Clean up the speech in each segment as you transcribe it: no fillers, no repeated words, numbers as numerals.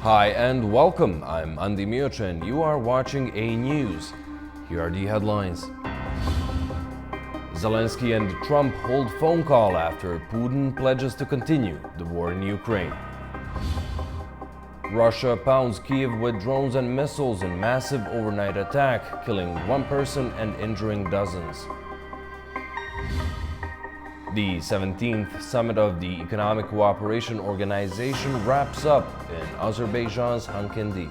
Hi and welcome. I'm Andy Miocha and you are watching A News. Here are the headlines. Zelensky and Trump hold phone call after Putin pledges to continue the war in Ukraine. Russia pounds Kiev with drones and missiles in massive overnight attack, killing one person and injuring dozens. The 17th summit of the Economic Cooperation Organization wraps up in Azerbaijan's Hankendi.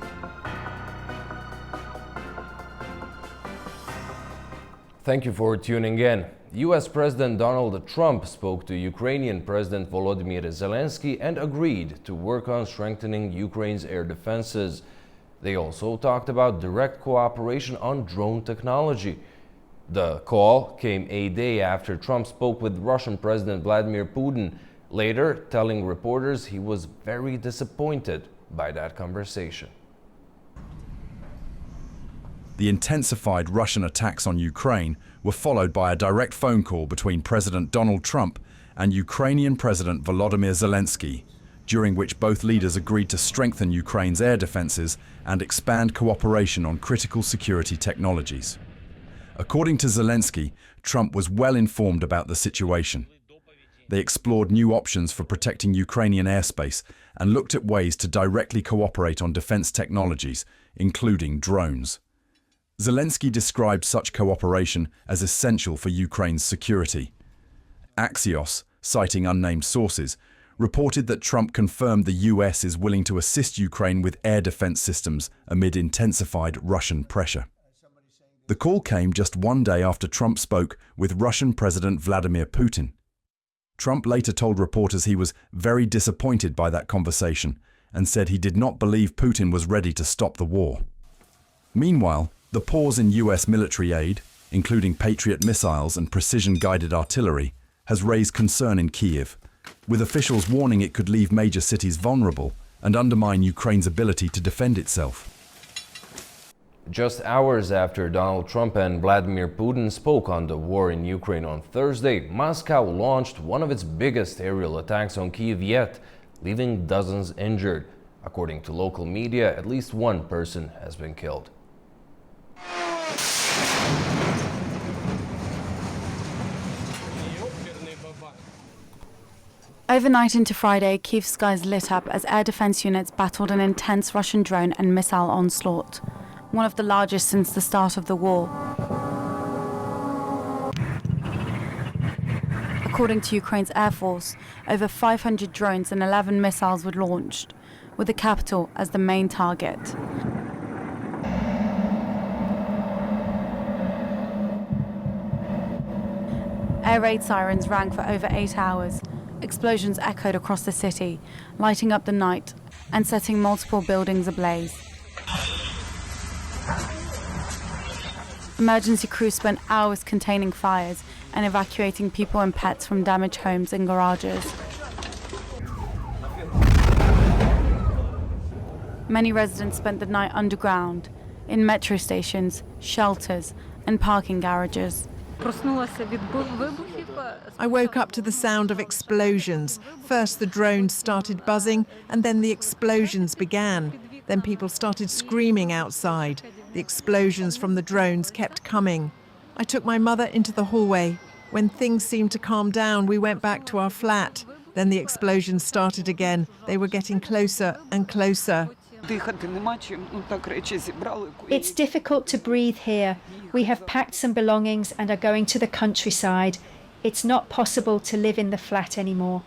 Thank you for tuning in. US President Donald Trump spoke to Ukrainian President Volodymyr Zelensky and agreed to work on strengthening Ukraine's air defenses. They also talked about direct cooperation on drone technology. The call came a day after Trump spoke with Russian President Vladimir Putin, later telling reporters he was very disappointed by that conversation. The intensified Russian attacks on Ukraine were followed by a direct phone call between President Donald Trump and Ukrainian President Volodymyr Zelensky, during which both leaders agreed to strengthen Ukraine's air defenses and expand cooperation on critical security technologies. According to Zelensky, Trump was well informed about the situation. They explored new options for protecting Ukrainian airspace and looked at ways to directly cooperate on defense technologies, including drones. Zelensky described such cooperation as essential for Ukraine's security. Axios, citing unnamed sources, reported that Trump confirmed the US is willing to assist Ukraine with air defense systems amid intensified Russian pressure. The call came just one day after Trump spoke with Russian President Vladimir Putin. Trump later told reporters he was very disappointed by that conversation and said he did not believe Putin was ready to stop the war. Meanwhile, the pause in US military aid, including Patriot missiles and precision-guided artillery, has raised concern in Kiev, with officials warning it could leave major cities vulnerable and undermine Ukraine's ability to defend itself. Just hours after Donald Trump and Vladimir Putin spoke on the war in Ukraine on Thursday, Moscow launched one of its biggest aerial attacks on Kiev yet, leaving dozens injured. According to local media, at least one person has been killed. Overnight into Friday, Kiev's skies lit up as air defense units battled an intense Russian drone and missile onslaught, one of the largest since the start of the war. According to Ukraine's Air Force, over 500 drones and 11 missiles were launched, with the capital as the main target. Air raid sirens rang for over 8 hours. Explosions echoed across the city, lighting up the night and setting multiple buildings ablaze. Emergency crews spent hours containing fires and evacuating people and pets from damaged homes and garages. Many residents spent the night underground, in metro stations, shelters, and parking garages. I woke up to the sound of explosions. First the drones started buzzing and then the explosions began. Then people started screaming outside. The explosions from the drones kept coming. I took my mother into the hallway. When things seemed to calm down, we went back to our flat. Then the explosions started again. They were getting closer and closer. It's difficult to breathe here. We have packed some belongings and are going to the countryside. It's not possible to live in the flat anymore.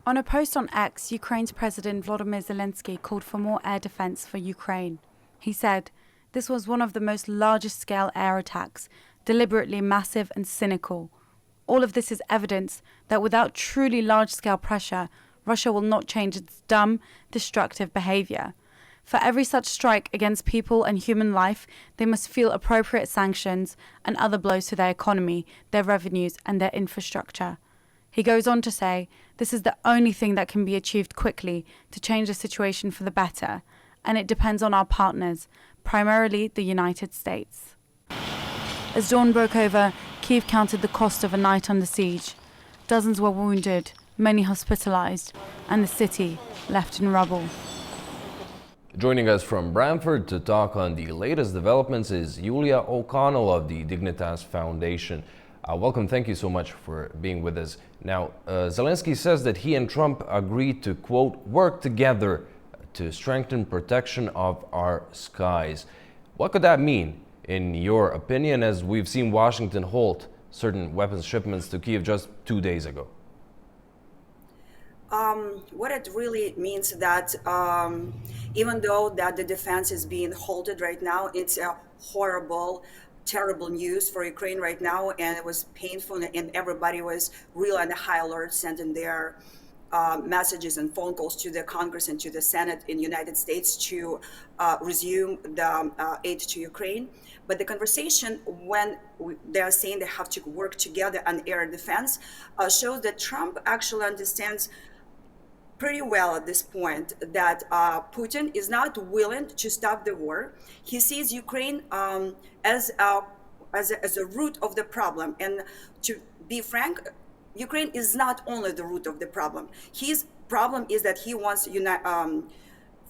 On a post on X, Ukraine's President Volodymyr Zelensky called for more air defense for Ukraine. He said, "This was one of the most largest-scale air attacks, deliberately massive and cynical. All of this is evidence that without truly large-scale pressure, Russia will not change its dumb, destructive behavior. For every such strike against people and human life, they must feel appropriate sanctions and other blows to their economy, their revenues, and their infrastructure." He goes on to say, "This is the only thing that can be achieved quickly to change the situation for the better, and it depends on our partners, primarily the United States." As dawn broke over, Kiev counted the cost of a night under siege. Dozens were wounded, many hospitalized, and the city left in rubble. Joining us from Brantford to talk on the latest developments is Julia Okonnell of the Dignitas Foundation. Welcome, thank you so much for being with us. Now, Zelensky says that he and Trump agreed to, quote, work together to strengthen protection of our skies. What could that mean, in your opinion, as we've seen Washington halt certain weapons shipments to Kiev just 2 days ago? What it really means that even though that the defense is being halted right now, it's a horrible, terrible news for Ukraine right now, and it was painful, and everybody was really on a high alert, sending their messages and phone calls to the Congress and to the Senate in the United States to resume the aid to Ukraine. But the conversation, when they are saying they have to work together on air defense, shows that Trump actually understands pretty well at this point that Putin is not willing to stop the war. He sees Ukraine as a root of the problem. And to be frank, Ukraine is not only the root of the problem. His problem is that he wants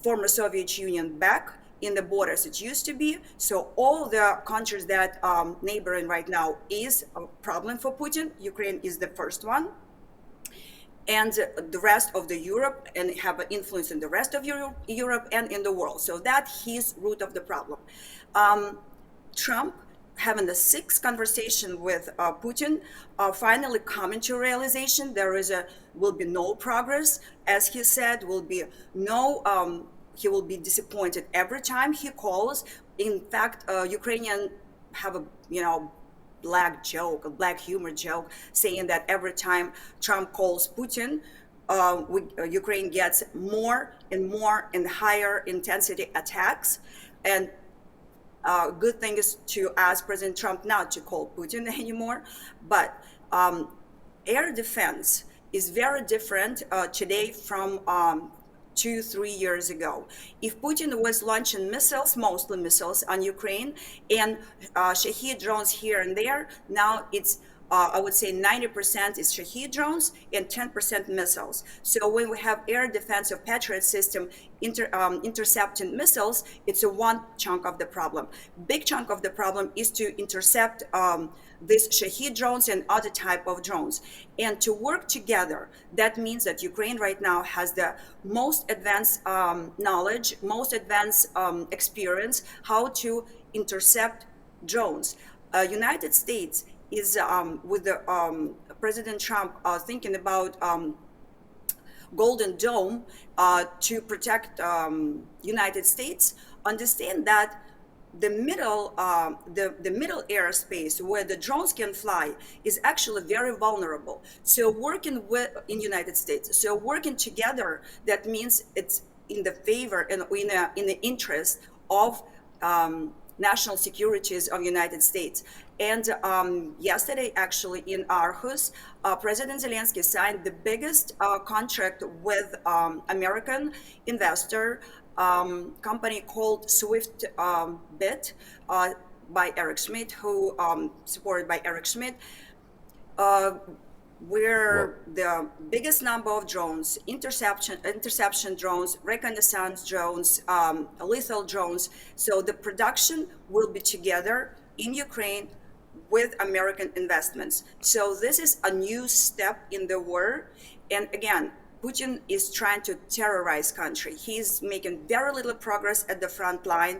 former Soviet Union back in the borders it used to be. So all the countries that neighboring right now is a problem for Putin. Ukraine is the first one. And the rest of the Europe, and have an influence in the rest of Europe and in the world. So that's his root of the problem. Trump, having the sixth conversation with Putin, finally coming to realization there will be no progress. As he said, will be no. He will be disappointed every time he calls. In fact, Ukrainian have a black humor joke, saying that every time Trump calls Putin, Ukraine gets more and more and higher intensity attacks. And good thing is to ask President Trump not to call Putin anymore. But air defense is very different today from 2-3 years ago. If Putin was launching missiles, mostly missiles on Ukraine, and Shahed drones here and there, now it's I would say 90% is Shahed drones and 10% missiles. So when we have air defense of Patriot system intercepting missiles, it's a one chunk of the problem. Big chunk of the problem is to intercept these Shahed drones and other type of drones. And to work together, that means that Ukraine right now has the most advanced knowledge, most advanced experience how to intercept drones. United States is with the President Trump thinking about Golden Dome to protect United States. Understand that the middle airspace where the drones can fly is actually very vulnerable. So working in United States, so working together, that means it's in the favor and in the interest of national securities of United States. And yesterday, actually, in Aarhus, President Zelensky signed the biggest contract with American investor company called Swift Bit by Eric Schmidt, who supported by Eric Schmidt, where the biggest number of drones, interception drones, reconnaissance drones, lethal drones. So the production will be together in Ukraine with American investments. So this is a new step in the war. And again, Putin is trying to terrorize country. He's making very little progress at the front line,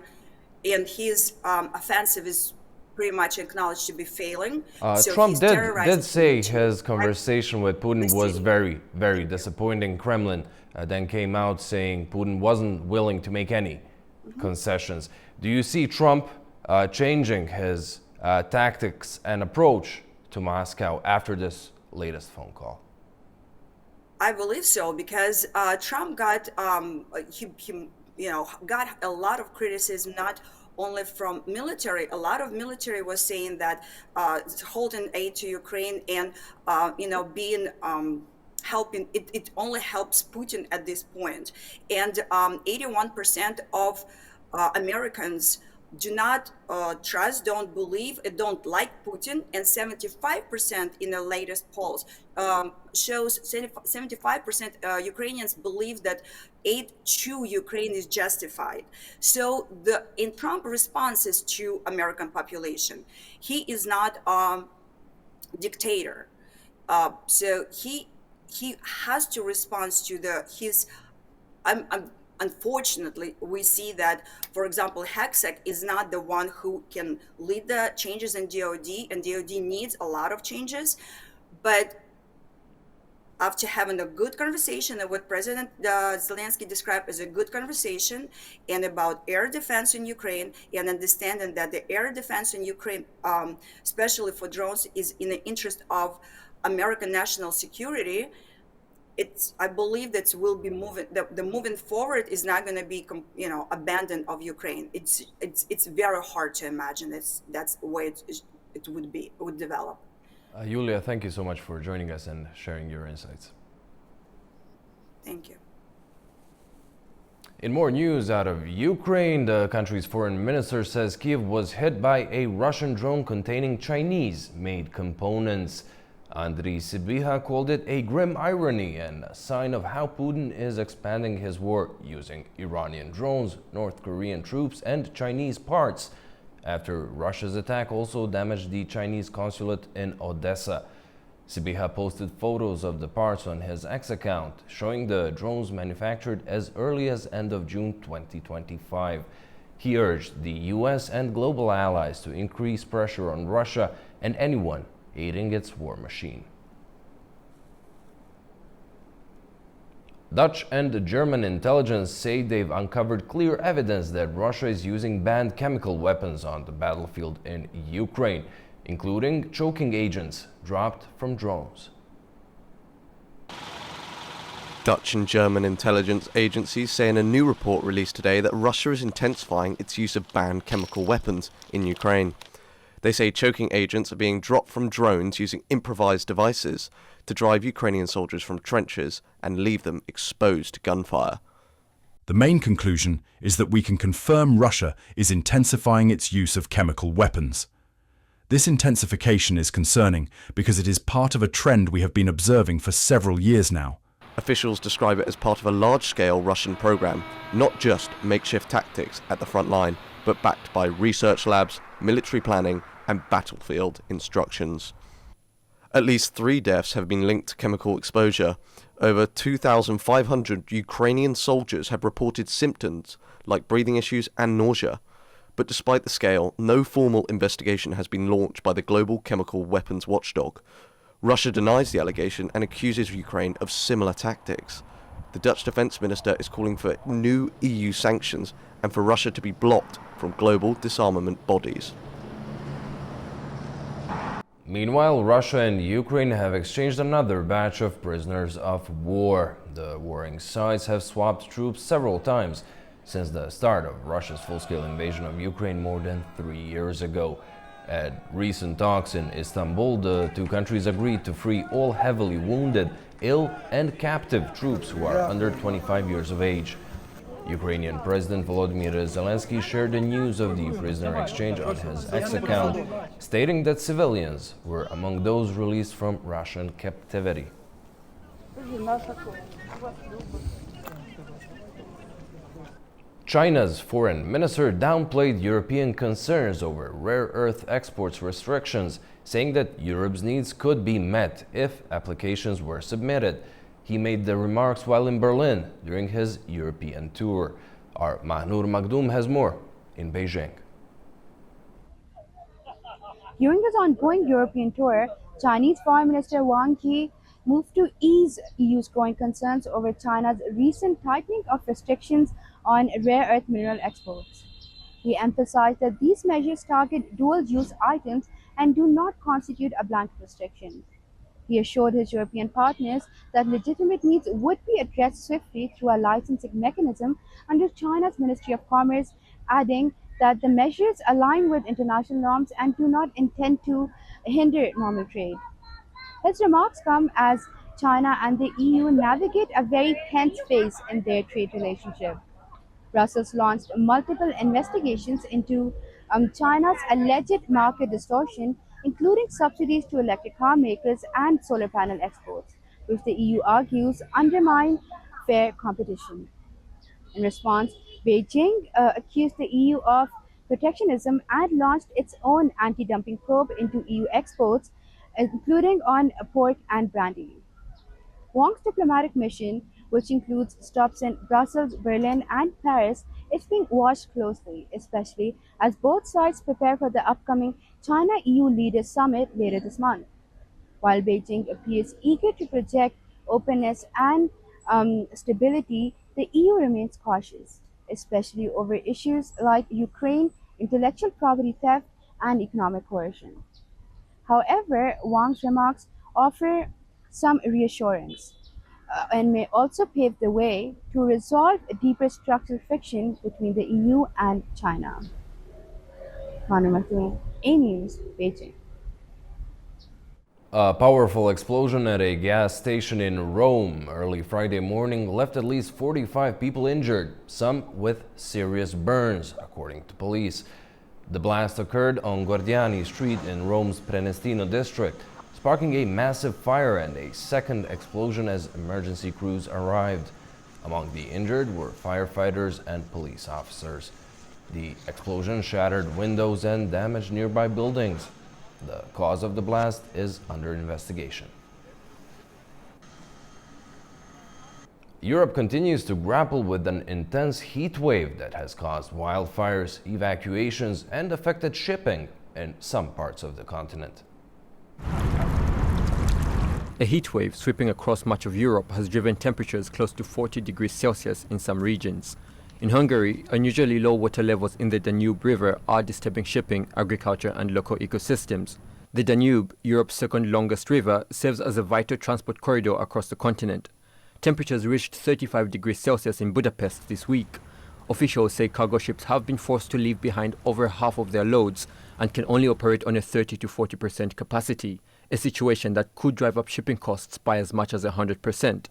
and his offensive is pretty much acknowledged to be failing. So Trump did say his conversation with Putin was very, very disappointing. Kremlin then came out saying Putin wasn't willing to make any concessions. Do you see Trump changing his tactics and approach to Moscow after this latest phone call? I believe so, because Trump got got a lot of criticism, not only from military. A lot of military was saying that holding aid to Ukraine and being helping, it only helps Putin at this point. And 81% of Americans do not trust, don't believe, don't like Putin, and 75% in the latest polls shows 75% Ukrainians believe that aid to Ukraine is justified. So in Trump responses to American population, he is not dictator. So he has to respond to his. Unfortunately, we see that, for example, Hexec is not the one who can lead the changes in DoD, and DoD needs a lot of changes. But after having a good conversation, and what President Zelensky described as a good conversation, and about air defense in Ukraine, and understanding that the air defense in Ukraine, especially for drones, is in the interest of American national security, I believe that will be moving. The moving forward is not going to be, abandon of Ukraine. It's very hard to imagine. That's the way it would develop. Yulia, thank you so much for joining us and sharing your insights. Thank you. In more news out of Ukraine, the country's foreign minister says Kiev was hit by a Russian drone containing Chinese-made components. Andriy Sybiha called it a grim irony and a sign of how Putin is expanding his war using Iranian drones, North Korean troops, and Chinese parts, after Russia's attack also damaged the Chinese consulate in Odessa. Sybiha posted photos of the parts on his X account, showing the drones manufactured as early as end of June 2025. He urged the US and global allies to increase pressure on Russia and anyone aiding its war machine. Dutch and German intelligence say they've uncovered clear evidence that Russia is using banned chemical weapons on the battlefield in Ukraine, including choking agents dropped from drones. Dutch and German intelligence agencies say in a new report released today that Russia is intensifying its use of banned chemical weapons in Ukraine. They say choking agents are being dropped from drones using improvised devices to drive Ukrainian soldiers from trenches and leave them exposed to gunfire. The main conclusion is that we can confirm Russia is intensifying its use of chemical weapons. This intensification is concerning because it is part of a trend we have been observing for several years now. Officials describe it as part of a large-scale Russian program, not just makeshift tactics at the front line, but backed by research labs, military planning, and battlefield instructions. At least 3 deaths have been linked to chemical exposure. Over 2,500 Ukrainian soldiers have reported symptoms like breathing issues and nausea. But despite the scale, no formal investigation has been launched by the global chemical weapons watchdog. Russia denies the allegation and accuses Ukraine of similar tactics. The Dutch defense minister is calling for new EU sanctions and for Russia to be blocked from global disarmament bodies. Meanwhile, Russia and Ukraine have exchanged another batch of prisoners of war. The warring sides have swapped troops several times since the start of Russia's full-scale invasion of Ukraine more than 3 years ago. At recent talks in Istanbul, the two countries agreed to free all heavily wounded, ill, and captive troops who are under 25 years of age. Ukrainian President Volodymyr Zelensky shared the news of the prisoner exchange on his X account, stating that civilians were among those released from Russian captivity. China's foreign minister downplayed European concerns over rare earth exports restrictions, saying that Europe's needs could be met if applications were submitted. He made the remarks while in Berlin during his European tour. Our Mahnur Magdoum has more in Beijing. During his ongoing European tour, Chinese Foreign Minister Wang Yi moved to ease EU's growing concerns over China's recent tightening of restrictions on rare earth mineral exports. He emphasized that these measures target dual-use items and do not constitute a blanket restriction. He assured his European partners that legitimate needs would be addressed swiftly through a licensing mechanism under China's Ministry of Commerce, adding that the measures align with international norms and do not intend to hinder normal trade. His remarks come as China and the EU navigate a very tense phase in their trade relationship. Brussels launched multiple investigations into China's alleged market distortion, including subsidies to electric car makers and solar panel exports, which the EU argues undermine fair competition. In response, Beijing accused the EU of protectionism and launched its own anti dumping probe into EU exports, including on pork and brandy. Wang's diplomatic mission, which includes stops in Brussels, Berlin, and Paris, is being watched closely, especially as both sides prepare for the upcoming China EU Leaders Summit later this month. While Beijing appears eager to project openness and stability, the EU remains cautious, especially over issues like Ukraine, intellectual property theft, and economic coercion. However, Wang's remarks offer some reassurance and may also pave the way to resolve a deeper structural friction between the EU and China. Manu Mathur, A News, Beijing. A powerful explosion at a gas station in Rome early Friday morning left at least 45 people injured, some with serious burns, according to police. The blast occurred on Guardiani Street in Rome's Prenestino district, sparking a massive fire and a second explosion as emergency crews arrived. Among the injured were firefighters and police officers. The explosion shattered windows and damaged nearby buildings. The cause of the blast is under investigation. Europe continues to grapple with an intense heat wave that has caused wildfires, evacuations, and affected shipping in some parts of the continent. A heat wave sweeping across much of Europe has driven temperatures close to 40 degrees Celsius in some regions. In Hungary, unusually low water levels in the Danube River are disturbing shipping, agriculture, and local ecosystems. The Danube, Europe's second longest river, serves as a vital transport corridor across the continent. Temperatures reached 35 degrees Celsius in Budapest this week. Officials say cargo ships have been forced to leave behind over half of their loads and can only operate on a 30 to 40% capacity, a situation that could drive up shipping costs by as much as 100%.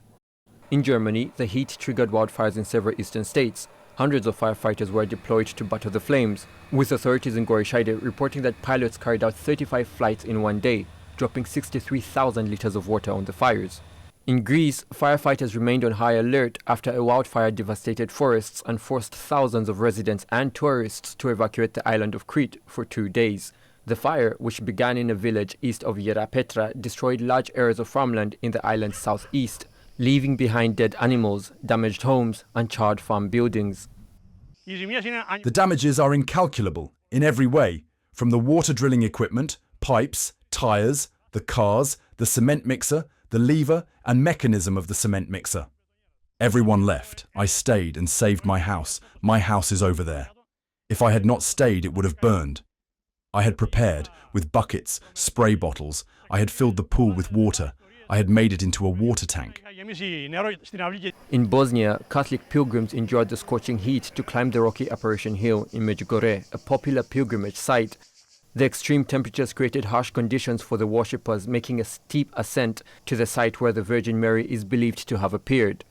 In Germany, the heat triggered wildfires in several eastern states. Hundreds of firefighters were deployed to battle the flames, with authorities in Gorishide reporting that pilots carried out 35 flights in one day, dropping 63,000 liters of water on the fires. In Greece, firefighters remained on high alert after a wildfire devastated forests and forced thousands of residents and tourists to evacuate the island of Crete for 2 days. The fire, which began in a village east of Hierapetra, destroyed large areas of farmland in the island's southeast, leaving behind dead animals, damaged homes, and charred farm buildings. The damages are incalculable in every way, from the water drilling equipment, pipes, tyres, the cars, the cement mixer, the lever and mechanism of the cement mixer. Everyone left. I stayed and saved my house. My house is over there. If I had not stayed, it would have burned. I had prepared with buckets, spray bottles. I had filled the pool with water. I had made it into a water tank. In Bosnia, Catholic pilgrims endured the scorching heat to climb the rocky Apparition Hill in Medjugorje, a popular pilgrimage site. The extreme temperatures created harsh conditions for the worshippers, making a steep ascent to the site where the Virgin Mary is believed to have appeared.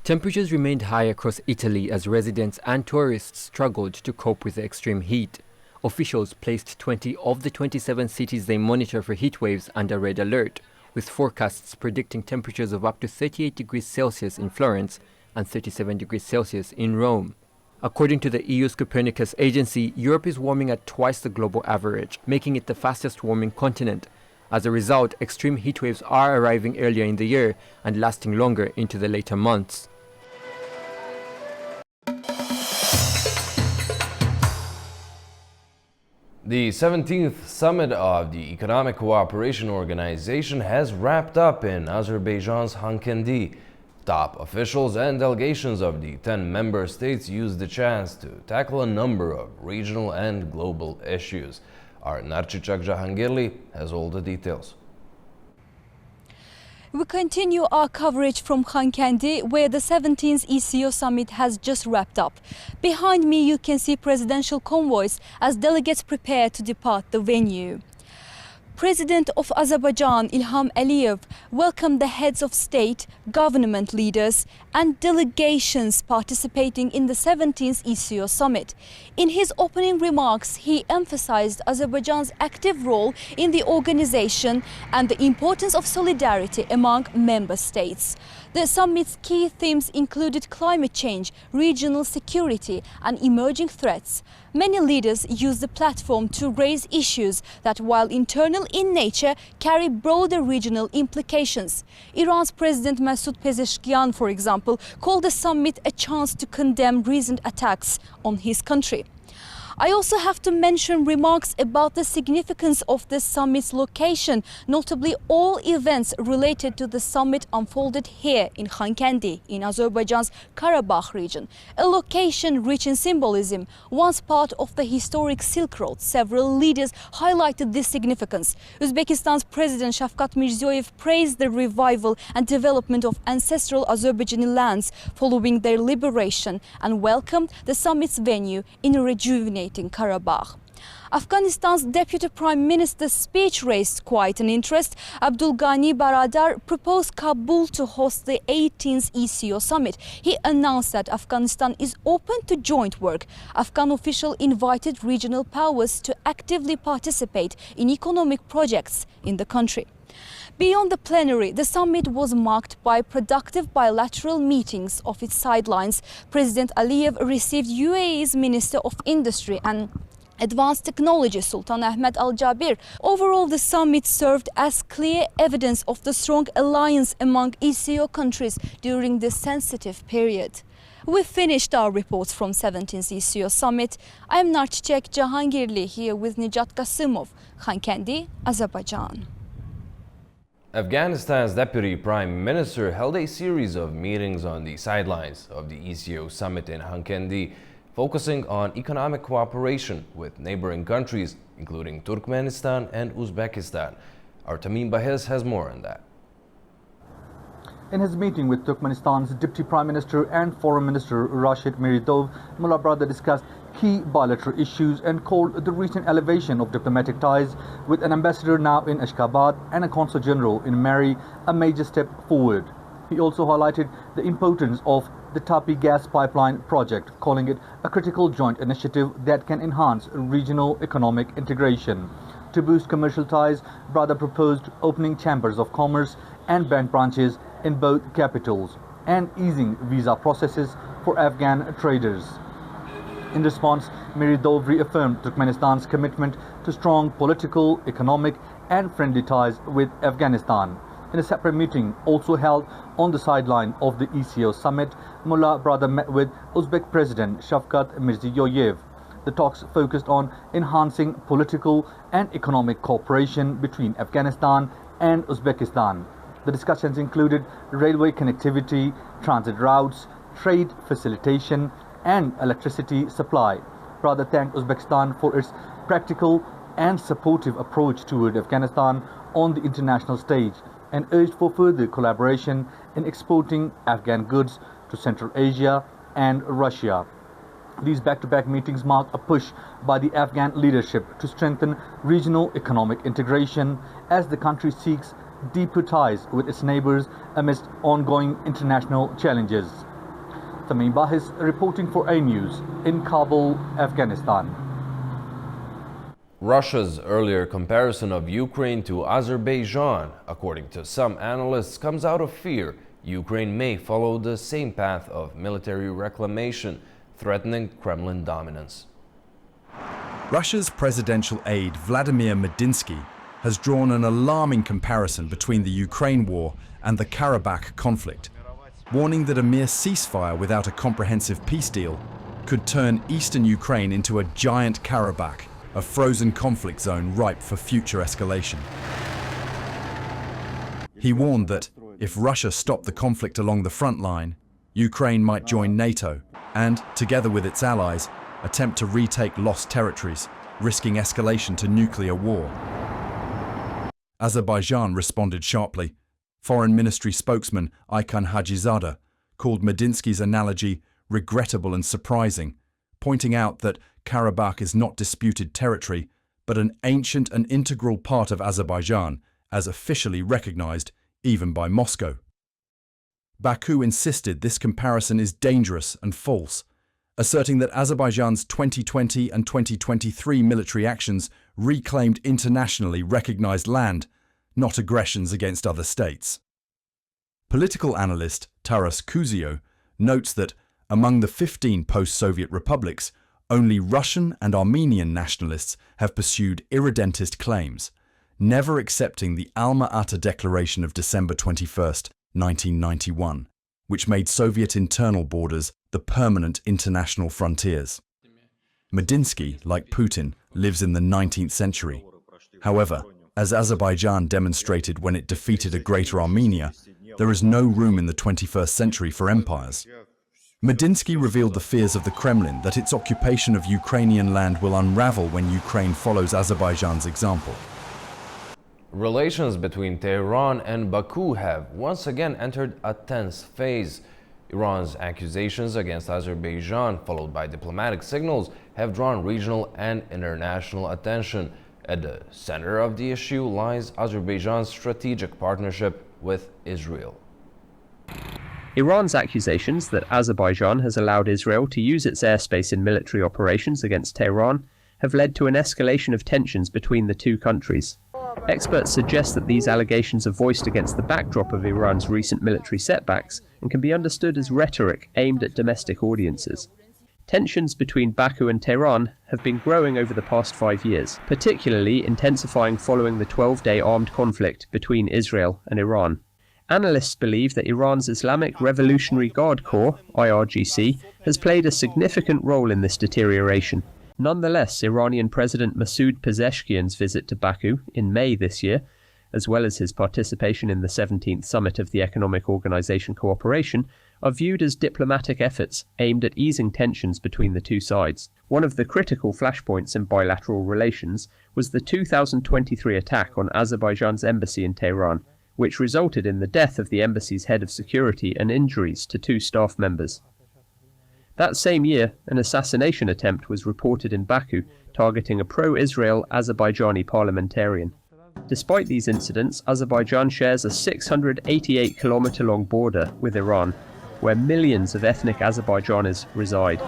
Temperatures remained high across Italy as residents and tourists struggled to cope with the extreme heat. Officials placed 20 of the 27 cities they monitor for heat waves under red alert, with forecasts predicting temperatures of up to 38 degrees Celsius in Florence and 37 degrees Celsius in Rome. According to the EU's Copernicus agency, Europe is warming at twice the global average, making it the fastest warming continent. As a result, extreme heat waves are arriving earlier in the year and lasting longer into the later months. The 17th summit of the Economic Cooperation Organization has wrapped up in Azerbaijan's Hankendi. Top officials and delegations of the 10 member states used the chance to tackle a number of regional and global issues. Our Narchichak Jahangirli has all the details. We continue our coverage from Hankendi, where the 17th ECO summit has just wrapped up. Behind me you can see presidential convoys as delegates prepare to depart the venue. President of Azerbaijan Ilham Aliyev welcomed the heads of state, government leaders and delegations participating in the 17th ECO summit. In his opening remarks, he emphasized Azerbaijan's active role in the organization and the importance of solidarity among member states. The summit's key themes included climate change, regional security and emerging threats. Many leaders used the platform to raise issues that, while internal in nature, carry broader regional implications. Iran's President Masoud Pezeshkian, for example, called the summit a chance to condemn recent attacks on his country. I also have to mention remarks about the significance of the summit's location. Notably, all events related to the summit unfolded here in Khankandi, in Azerbaijan's Karabakh region, a location rich in symbolism. Once part of the historic Silk Road, several leaders highlighted this significance. Uzbekistan's President Shavkat Mirziyoyev praised the revival and development of ancestral Azerbaijani lands following their liberation and welcomed the summit's venue in a rejuvenated Karabakh. Afghanistan's Deputy Prime Minister's speech raised quite an interest. Abdul Ghani Baradar proposed Kabul to host the 18th ECO summit. He announced that Afghanistan is open to joint work. Afghan official invited regional powers to actively participate in economic projects in the country. Beyond the plenary, the summit was marked by productive bilateral meetings of its sidelines. President Aliyev received UAE's Minister of Industry and Advanced Technology, Sultan Ahmed Al Jaber. Overall, the summit served as clear evidence of the strong alliance among ECO countries during this sensitive period. We've finished our reports from 17th ECO summit. I am Narchchek Jahangirli here with Nijat Qasimov, Khankandi, Azerbaijan. Afghanistan's Deputy Prime Minister held a series of meetings on the sidelines of the ECO summit in Khankandi, focusing on economic cooperation with neighboring countries, including Turkmenistan and Uzbekistan. Our Tamim Bahez has more on that. In his meeting with Turkmenistan's Deputy Prime Minister and Foreign Minister Rashid Miridov, Mullah Brother discussed key bilateral issues and called the recent elevation of diplomatic ties with an ambassador now in Ashgabat and a consul general in Mary a major step forward. He also highlighted the importance of the Tapi gas pipeline project, calling it a critical joint initiative that can enhance regional economic integration. To boost commercial ties, Brother proposed opening chambers of commerce and bank branches in both capitals and easing visa processes for Afghan traders. In response, Miridov reaffirmed Turkmenistan's commitment to strong political, economic and friendly ties with Afghanistan. In a separate meeting also held on the sideline of the ECO summit, Mullah Brother met with Uzbek President Shavkat Mirziyoyev. The talks focused on enhancing political and economic cooperation between Afghanistan and Uzbekistan. The discussions included railway connectivity, transit routes, trade facilitation and electricity supply. Brother thanked Uzbekistan for its practical and supportive approach toward Afghanistan on the international stage and urged for further collaboration in exporting Afghan goods to Central Asia and Russia. These back-to-back meetings mark a push by the Afghan leadership to strengthen regional economic integration as the country seeks deeper ties with its neighbors amidst ongoing international challenges. Tamim Bahis reporting for A News in Kabul, Afghanistan. Russia's earlier comparison of Ukraine to Azerbaijan, according to some analysts, comes out of fear Ukraine may follow the same path of military reclamation, threatening Kremlin dominance. Russia's presidential aide Vladimir Medinsky has drawn an alarming comparison between the Ukraine war and the Karabakh conflict, warning that a mere ceasefire without a comprehensive peace deal could turn eastern Ukraine into a giant Karabakh, a frozen conflict zone ripe for future escalation. He warned that if Russia stopped the conflict along the front line, Ukraine might join NATO and, together with its allies, attempt to retake lost territories, risking escalation to nuclear war. Azerbaijan responded sharply. Foreign Ministry spokesman Aykan Hajizadeh called Medinsky's analogy regrettable and surprising, pointing out that Karabakh is not disputed territory, but an ancient and integral part of Azerbaijan, as officially recognized even by Moscow. Baku insisted this comparison is dangerous and false, asserting that Azerbaijan's 2020 and 2023 military actions reclaimed internationally recognized land, not aggressions against other states. Political analyst Taras Kuzio notes that among the 15 post-Soviet republics, only Russian and Armenian nationalists have pursued irredentist claims, never accepting the Alma-Ata Declaration of December 21, 1991, which made Soviet internal borders the permanent international frontiers. Medinsky, like Putin, lives in the 19th century. However, as Azerbaijan demonstrated when it defeated a Greater Armenia, there is no room in the 21st century for empires. Medinsky revealed the fears of the Kremlin that its occupation of Ukrainian land will unravel when Ukraine follows Azerbaijan's example. Relations between Tehran and Baku have once again entered a tense phase. Iran's accusations against Azerbaijan, followed by diplomatic signals, have drawn regional and international attention. At the center of the issue lies Azerbaijan's strategic partnership with Israel. Iran's accusations that Azerbaijan has allowed Israel to use its airspace in military operations against Tehran have led to an escalation of tensions between the two countries. Experts suggest that these allegations are voiced against the backdrop of Iran's recent military setbacks and can be understood as rhetoric aimed at domestic audiences. Tensions between Baku and Tehran have been growing over the past 5 years, particularly intensifying following the 12-day armed conflict between Israel and Iran. Analysts believe that Iran's Islamic Revolutionary Guard Corps, IRGC, has played a significant role in this deterioration. Nonetheless, Iranian President Masoud Pezeshkian's visit to Baku in May this year, as well as his participation in the 17th summit of the Economic Organization Cooperation, are viewed as diplomatic efforts aimed at easing tensions between the two sides. One of the critical flashpoints in bilateral relations was the 2023 attack on Azerbaijan's embassy in Tehran, which resulted in the death of the embassy's head of security and injuries to 2 staff members. That same year, an assassination attempt was reported in Baku, targeting a pro-Israel Azerbaijani parliamentarian. Despite these incidents, Azerbaijan shares a 688-kilometer-long border with Iran, where millions of ethnic Azerbaijanis reside.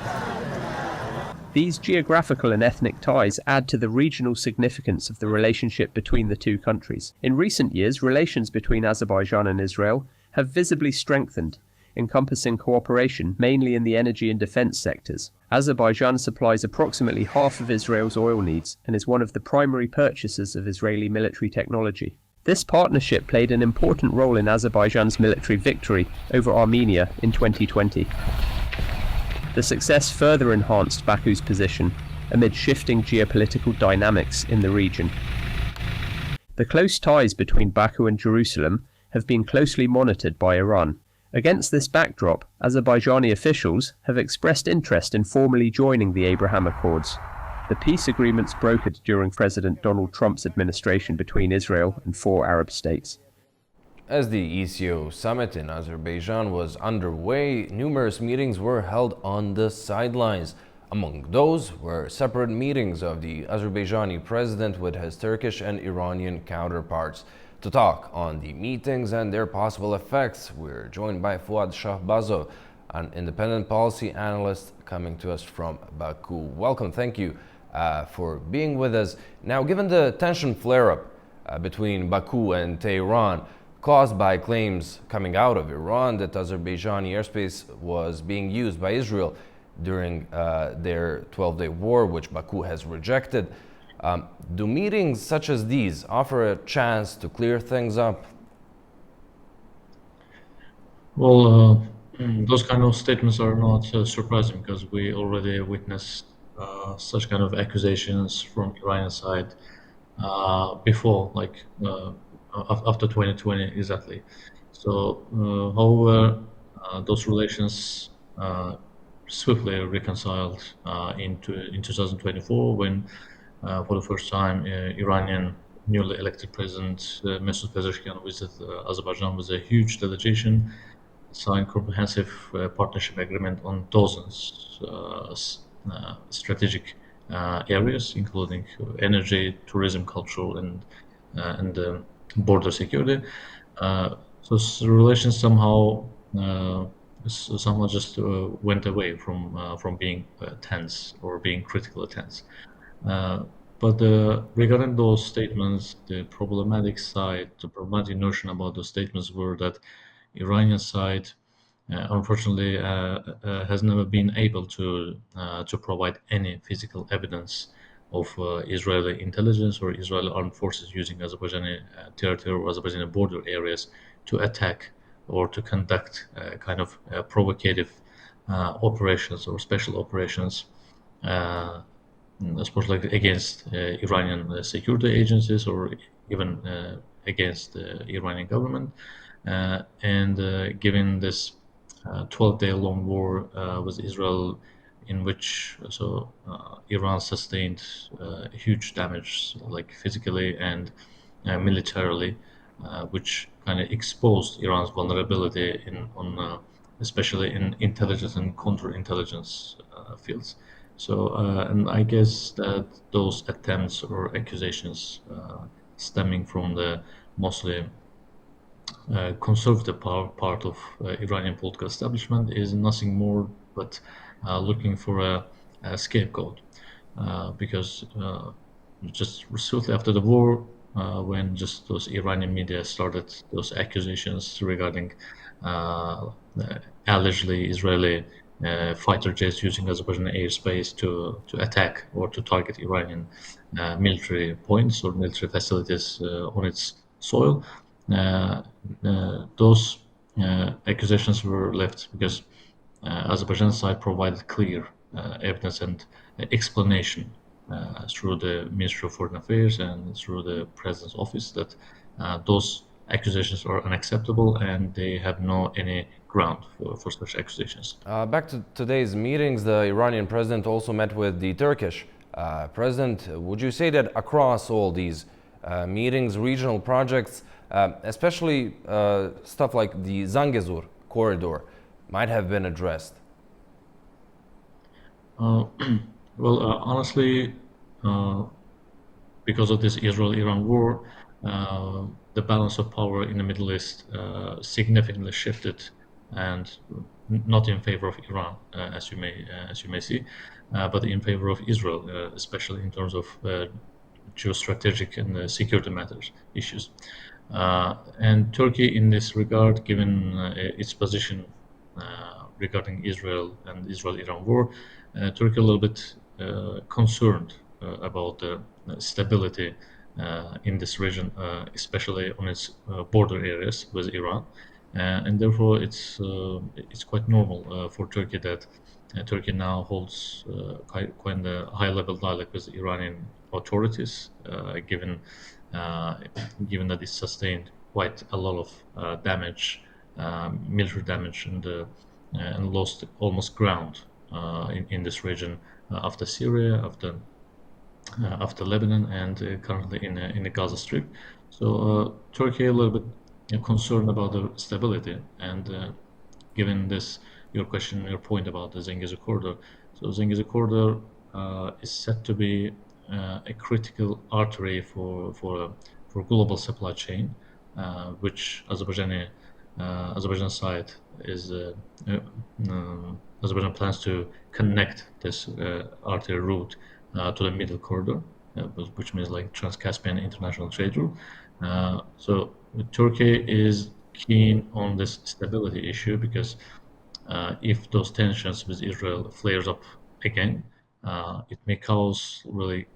These geographical and ethnic ties add to the regional significance of the relationship between the two countries. In recent years, relations between Azerbaijan and Israel have visibly strengthened, encompassing cooperation mainly in the energy and defense sectors. Azerbaijan supplies approximately half of Israel's oil needs and is one of the primary purchasers of Israeli military technology. This partnership played an important role in Azerbaijan's military victory over Armenia in 2020. The success further enhanced Baku's position amid shifting geopolitical dynamics in the region. The close ties between Baku and Jerusalem have been closely monitored by Iran. Against this backdrop, Azerbaijani officials have expressed interest in formally joining the Abraham Accords, the peace agreements brokered during President Donald Trump's administration between Israel and 4 Arab states. As the ECO summit in Azerbaijan was underway, numerous meetings were held on the sidelines. Among those were separate meetings of the Azerbaijani president with his Turkish and Iranian counterparts. To talk on the meetings and their possible effects, we're joined by Fouad Shahbaz, an independent policy analyst coming to us from Baku. Welcome, thank you for being with us. Now, given the tension flare-up between Baku and Tehran, caused by claims coming out of Iran that Azerbaijani airspace was being used by Israel during their 12-day war, which Baku has rejected, do meetings such as these offer a chance to clear things up? Well, those kind of statements are not surprising because we already witnessed such kind of accusations from Iranian side before, like after 2020 exactly. So, however, those relations swiftly reconciled in 2024 when, for the first time, Iranian newly elected president Masoud Pezeshkian visited Azerbaijan with a huge delegation, signed comprehensive partnership agreement on dozens strategic areas, including energy, tourism, cultural, and border security. Relations somehow just went away from being tense or being critically tense. But regarding those statements, the problematic notion about those statements were that Iranian side, unfortunately, has never been able to provide any physical evidence of Israeli intelligence or Israeli armed forces using Azerbaijani territory or Azerbaijani border areas to attack or to conduct kind of provocative operations or special operations, especially against Iranian security agencies or even against the Iranian government. Given this 12-day-long war with Israel, in which Iran sustained huge damage, like physically and militarily, which kind of exposed Iran's vulnerability especially in intelligence and counterintelligence fields. And I guess that those attempts or accusations stemming from the mostly conservative part of Iranian political establishment is nothing more but looking for a scapegoat, because just shortly after the war, when just those Iranian media started those accusations regarding allegedly Israeli fighter jets using Azerbaijani airspace to attack or to target Iranian military points or military facilities on its soil. Those accusations were left because Azerbaijan side provided clear evidence and explanation through the Ministry of Foreign Affairs and through the President's office that those accusations are unacceptable and they have any ground for such accusations. Back to today's meetings, the Iranian president also met with the Turkish president. Would you say that across all these meetings, regional projects, especially stuff like the Zangezur corridor, might have been addressed? Honestly, because of this Israel-Iran war, the balance of power in the Middle East significantly shifted, and not in favor of Iran, as you may see, but in favor of Israel, especially in terms of geostrategic and security matters issues. And Turkey, in this regard, given its position regarding Israel and Israel-Iran war, Turkey a little bit concerned about the stability in this region, especially on its border areas with Iran, and therefore it's quite normal for Turkey that Turkey now holds quite a high-level dialogue with Iranian authorities, given that it sustained quite a lot of damage, military damage, and lost almost ground in this region after Syria, after Lebanon, and currently in the Gaza Strip. So Turkey a little bit concerned about the stability, and given this, your point about the Zangezur corridor. So Zangezur corridor is said to be a critical artery for global supply chain, which Azerbaijan side is Azerbaijan plans to connect this artery route to the middle corridor, which means like Trans-Caspian International Trade Route. So Turkey is keen on this stability issue because if those tensions with Israel flares up again, it may cause really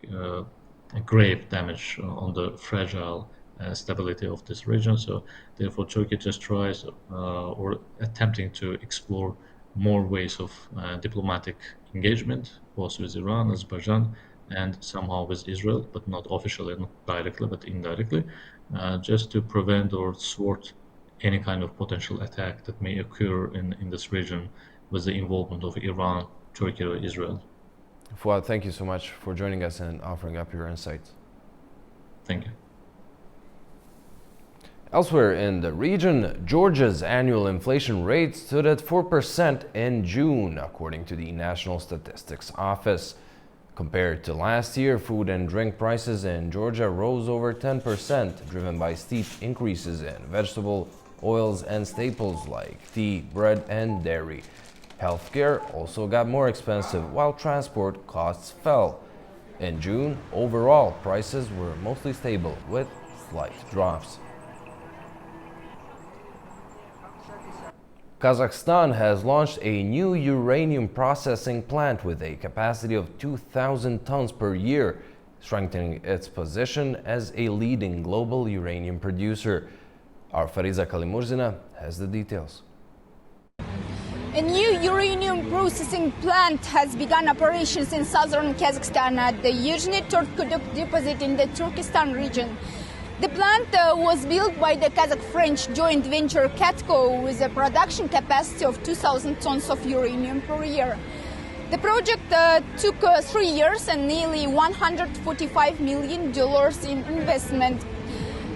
grave damage on the fragile stability of this region. So therefore Turkey just tries or attempting to explore more ways of diplomatic engagement, both with Iran, Azerbaijan, and somehow with Israel, but not officially, not directly, but indirectly, just to prevent or thwart any kind of potential attack that may occur in this region with the involvement of Iran, Turkey, or Israel. Fouad, thank you so much for joining us and offering up your insights. Thank you. Elsewhere in the region, Georgia's annual inflation rate stood at 4% in June, according to the National Statistics Office. Compared to last year, food and drink prices in Georgia rose over 10%, driven by steep increases in vegetable oils and staples like tea, bread, and dairy. Healthcare also got more expensive, while transport costs fell. In June, overall prices were mostly stable, with slight drops. Kazakhstan has launched a new uranium processing plant with a capacity of 2,000 tons per year, strengthening its position as a leading global uranium producer. Our Fariza Kalimurzina has the details. A new uranium processing plant has begun operations in southern Kazakhstan at the Yuzhny Turtkuduk deposit in the Turkestan region. The plant was built by the Kazakh-French joint venture Katco with a production capacity of 2,000 tons of uranium per year. The project took 3 years and nearly $145 million in investment.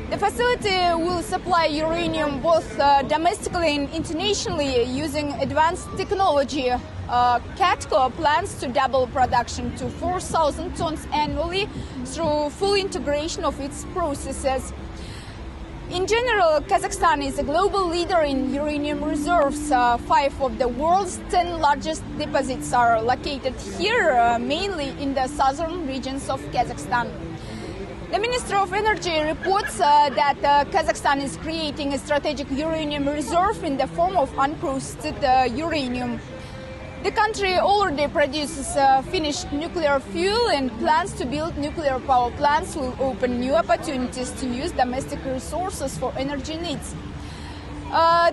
The facility will supply uranium both domestically and internationally using advanced technology. Katco plans to double production to 4,000 tons annually through full integration of its processes. In general, Kazakhstan is a global leader in uranium reserves. 5 of the world's 10 largest deposits are located here, mainly in the southern regions of Kazakhstan. The Minister of Energy reports that Kazakhstan is creating a strategic uranium reserve in the form of unprocessed uranium. The country already produces finished nuclear fuel, and plans to build nuclear power plants will open new opportunities to use domestic resources for energy needs.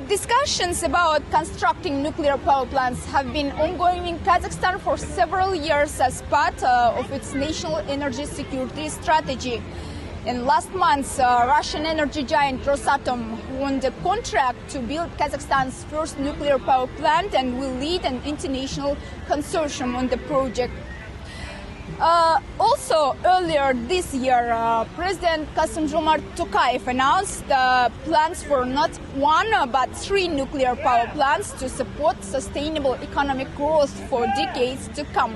Discussions about constructing nuclear power plants have been ongoing in Kazakhstan for several years as part of its national energy security strategy. And last month, Russian energy giant Rosatom won the contract to build Kazakhstan's first nuclear power plant and will lead an international consortium on the project. Also, earlier this year, President Kassym-Jomart Tokayev announced plans for not 1 but 3 nuclear power plants to support sustainable economic growth for decades to come.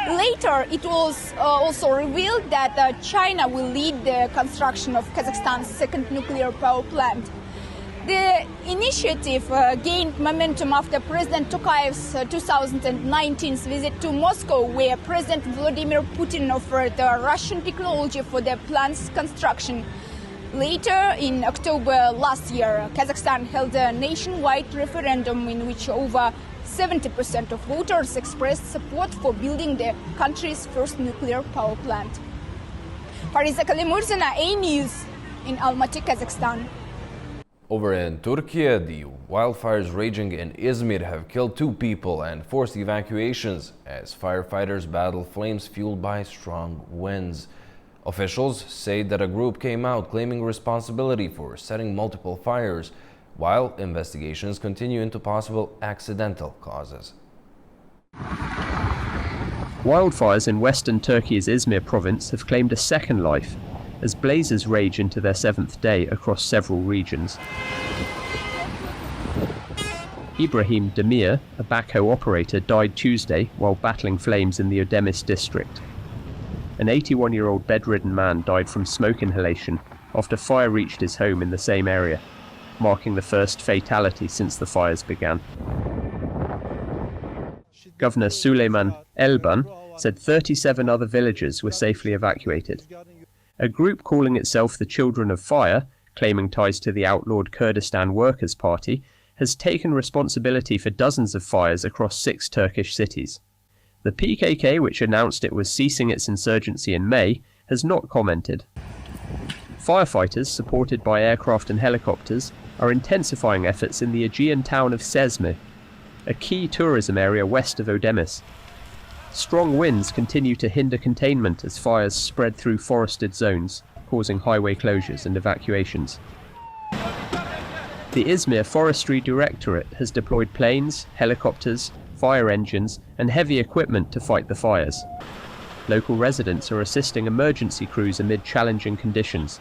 Later, it was also revealed that China will lead the construction of Kazakhstan's second nuclear power plant. The initiative gained momentum after President Tokayev's 2019 visit to Moscow, where President Vladimir Putin offered Russian technology for the plant's construction. Later, in October last year, Kazakhstan held a nationwide referendum in which over 70% of voters expressed support for building the country's first nuclear power plant. Fariza Kalimurzina, A News, in Almaty, Kazakhstan. Over in Turkey, the wildfires raging in Izmir have killed 2 people and forced evacuations as firefighters battle flames fueled by strong winds. Officials say that a group came out claiming responsibility for setting multiple fires, while investigations continue into possible accidental causes. Wildfires in western Turkey's Izmir province have claimed a second life as blazes rage into their 7th day across several regions. Ibrahim Demir, a backhoe operator, died Tuesday while battling flames in the Ödemiş district. An 81-year-old bedridden man died from smoke inhalation after fire reached his home in the same area, marking the first fatality since the fires began. Governor Süleyman Elban said 37 other villages were safely evacuated. A group calling itself the Children of Fire, claiming ties to the outlawed Kurdistan Workers' Party, has taken responsibility for dozens of fires across 6 Turkish cities. The PKK, which announced it was ceasing its insurgency in May, has not commented. Firefighters, supported by aircraft and helicopters, are intensifying efforts in the Aegean town of Sezme, a key tourism area west of Ödemiş. Strong winds continue to hinder containment as fires spread through forested zones, causing highway closures and evacuations. The Izmir Forestry Directorate has deployed planes, helicopters, fire engines, and heavy equipment to fight the fires. Local residents are assisting emergency crews amid challenging conditions.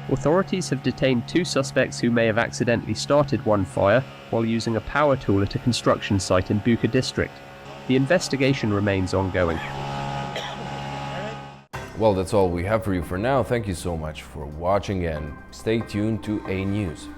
Authorities have detained 2 suspects who may have accidentally started one fire while using a power tool at a construction site in Buka district. The investigation remains ongoing. Well, that's all we have for you for now. Thank you so much for watching and stay tuned to A News.